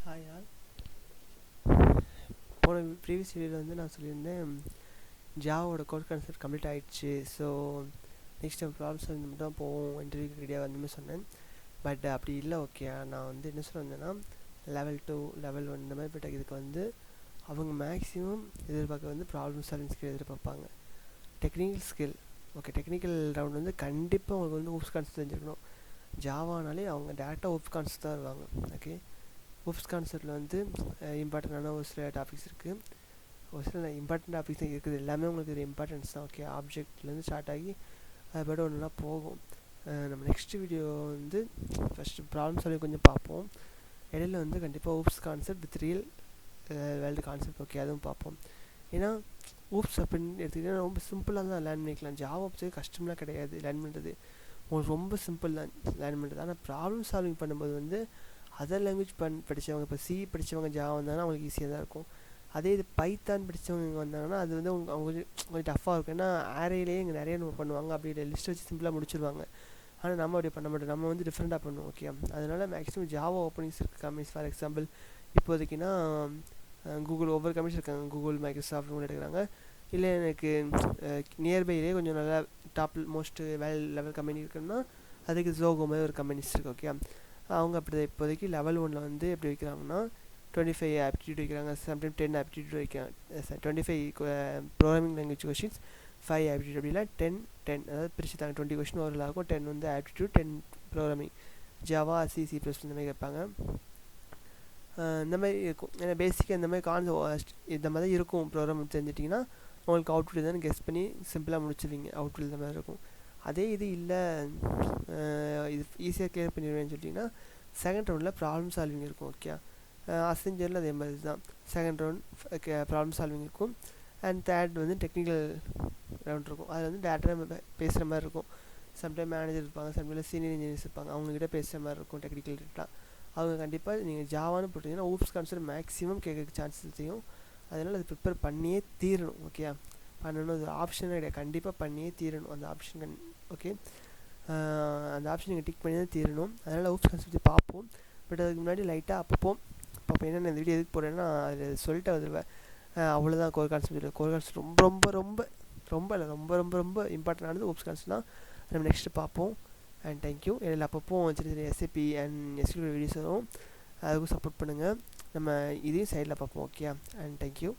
Hi all. போன previous வீடியோவில் வந்து நான் சொல்லியிருந்தேன் ஜாவோட கோட் கான்செப்ட் கம்ப்ளீட் ஆகிடுச்சு. So next time problem solving மட்டும் தான் போவோம், இன்டர்வியூக்கு ரெடியாக வந்துமே சொன்னேன். பட் அப்படி இல்லை. ஓகே, நான் வந்து என்ன சொல்ல வந்தேன்னா லெவல் 2 லெவல் 1 இந்த மாதிரி போய்ட்டு இதுக்கு வந்து அவங்க மேக்ஸிமம் எதிர்பார்க்க வந்து ப்ராப்ளம் சால்விங் ஸ்கில் எதிர்பார்ப்பாங்க. Technical skill okay, technical round வந்து கண்டிப்பாக அவங்களுக்கு வந்து ஊப்ஸ் கான்செப்ட் தெரிஞ்சிருக்கணும். ஜாவானாலே அவங்க டேரெக்டாக ஊப்ஸ் கான்செப்ட் தான் வருவாங்க. ஓகே, ஊப்ஸ் கான்செப்டில் வந்து இம்பார்ட்டண்டான ஒரு சில டாபிக்ஸ் இருக்குது, ஒரு சில இம்பார்ட்டன்ட் டாபிக்ஸ் தான் இருக்குது. எல்லாமே உங்களுக்கு ஒரு இம்பார்ட்டன்ஸ் தான். ஓகே, ஆப்ஜெக்ட்லேருந்து ஸ்டார்ட் ஆகி அது பாட்டு ஒன்றா போகும். நம்ம நெக்ஸ்ட் வீடியோ வந்து ஃபஸ்ட்டு ப்ராப்ளம் சால்விங் கொஞ்சம் பார்ப்போம். இடையில வந்து கண்டிப்பாக oops concept with real world concept okay அதுவும் பார்ப்போம். ஏன்னா ஊப்ஸ் அப்படின்னு எடுத்துக்கிட்டிங்கன்னா ரொம்ப சிம்பிளாக தான் லேர்ன் பண்ணிக்கலாம். ஜாவா ஆப்ஸே கஷ்டம்லாம் கிடையாது லேர்ன் பண்ணுறது, உங்களுக்கு ரொம்ப சிம்பிள் தான் லேர்ன் பண்ணுறது. ஆனால் ப்ராப்ளம் சால்விங் பண்ணும்போது வந்து அதர் லாங்குவேஜ் படித்தவங்க, இப்போ சி படித்தவங்க ஜாவா வந்தாங்கன்னா அவங்களுக்கு ஈஸியாக தான் இருக்கும். அதே இது பைத்தான் படித்தவங்க இங்கே வந்தாங்கன்னா அது வந்து அவங்க கொஞ்சம் டஃப்பாக இருக்கும். ஏன்னா ஆரேலேயே இங்கே நிறைய நம்ம பண்ணுவாங்க, அப்படி லிஸ்ட் வச்சு சிம்பிளாக முடிச்சிருவாங்க. ஆனால் நம்ம அப்படி பண்ண மாட்டோம், நம்ம வந்து டிஃப்ரெண்ட்டாக பண்ணுவோம். ஓகே, அதனால் மேக்ஸிமம் ஜாவா ஓப்பனிங்ஸ் இருக்குது கம்பெனிஸ். ஃபார் எக்ஸாம்பிள் இப்போதைக்குன்னா கூகுள் ஒவ்வொரு கம்பெனிஸ் இருக்காங்க, கூகுள் மைக்ரோசாஃப்ட் கூட எடுக்கிறாங்க. இல்லை எனக்கு நியர்பைலேயே கொஞ்சம் நல்லா டாப் மோஸ்ட் லெவல் கம்பெனி இருக்குன்னா அதுக்கு ஜோகோ மாதிரி ஒரு கம்பெனிஸ் இருக்குது. ஓகே, அவங்க அப்படி இப்போதைக்கு லெவல் 1 வந்து எப்படி வைக்கிறாங்கன்னா 25 ஆப்டிடியூட் வைக்கிறாங்க, சம்டைம் 10 ஆப்டிடியூட் வைக்கிறாங்க. 25 ப்ரோக்ராமிங் லாங்குவேஜ் கொஷின்ஸ், 5 ஆப்டிடியூட், அப்படிலாம் 10 அதாவது பிரித்து தாங்க. 20 கொஷின் ஓரல் ஆகும், 10 வந்து aptitude, 10 programming Java C plus இந்த மாதிரி கேட்பாங்க. இந்த மாதிரி இருக்கும். ஏன்னா பேசிக்காக இந்த மாதிரி இந்த மாதிரி இருக்கும். ப்ரோக்ராம் தெரிஞ்சிட்டிங்கன்னா உங்களுக்கு அவுட்புட் எதுன்னு கெஸ் பண்ணி சிம்பிளாக முடிச்சிடுவீங்க. அவுட்புட் இந்த மாதிரி இருக்கும். அதே இது இல்லை இது ஈஸியாக கிளியர் பண்ணிடுவேன்னு சொல்லிட்டிங்கன்னா செகண்ட் ரவுண்டில் ப்ராப்ளம் சால்விங் இருக்கும். ஓகே, அசெஞ்சரில் அதே மாதிரி தான் செகண்ட் ரவுண்ட் ப்ராப்ளம் சால்விங் இருக்கும். அண்ட் தேர்ட் வந்து டெக்னிக்கல் ரவுண்ட் இருக்கும். அதில் வந்து டேரெக்டாக பேசுகிற மாதிரி இருக்கும். சம்டைம் மேனேஜர் இருப்பாங்க, சம்டைம் சீனியர் இன்ஜினியர்ஸ் இருப்பாங்க, அவங்ககிட்ட பேசுகிற மாதிரி இருக்கும் டெக்னிக்கல் ரேட்டாக. அவங்க கண்டிப்பாக நீங்கள் ஜாவான்னு போட்டிங்கன்னா ஊப்ஸ் கான்செப்ட் மேக்ஸிமம் கேட்க சான்சஸ் தெரியும். அதனால் அது ப்ரிப்பேர் பண்ணியே தீரணும். ஓகே, பண்ணணும், அது ஆப்ஷன் கிடையாது, கண்டிப்பாக பண்ணியே தீரணும் அந்த ஆப்ஷன். ஓகே, அந்த ஆப்ஷன் நீங்கள் டிக் பண்ணி தான் தீரணும். அதனால் ஊப்ஸ் கான்செப்ட் பார்ப்போம். பட் அதுக்கு முன்னாடி லைட்டாக அப்பப்போ என்னென்ன இந்த வீடியோ எதுக்கு போடுறேன்னா அது சொல்லிட்டு வந்துடுவேன். அவ்வளோதான். கோர் கான்செப்ட் ரொம்ப ரொம்ப ரொம்ப ரொம்ப இல்லை ரொம்ப ரொம்ப ரொம்ப இம்பார்ட்டண்டானது ஊப்ஸ் கான்செப்ட் தான். நம்ம நெக்ஸ்ட்டு பார்ப்போம். And thank you. இதில் அப்பப்போ சின்ன சின்ன எஸ்ஏபி அண்ட் எஸ்கியூஎல் வீடியோஸ் வரும், அதுக்கும் சப்போர்ட் பண்ணுங்கள். நம்ம இதையும் சைடில் பார்ப்போம். Okay, and thank you.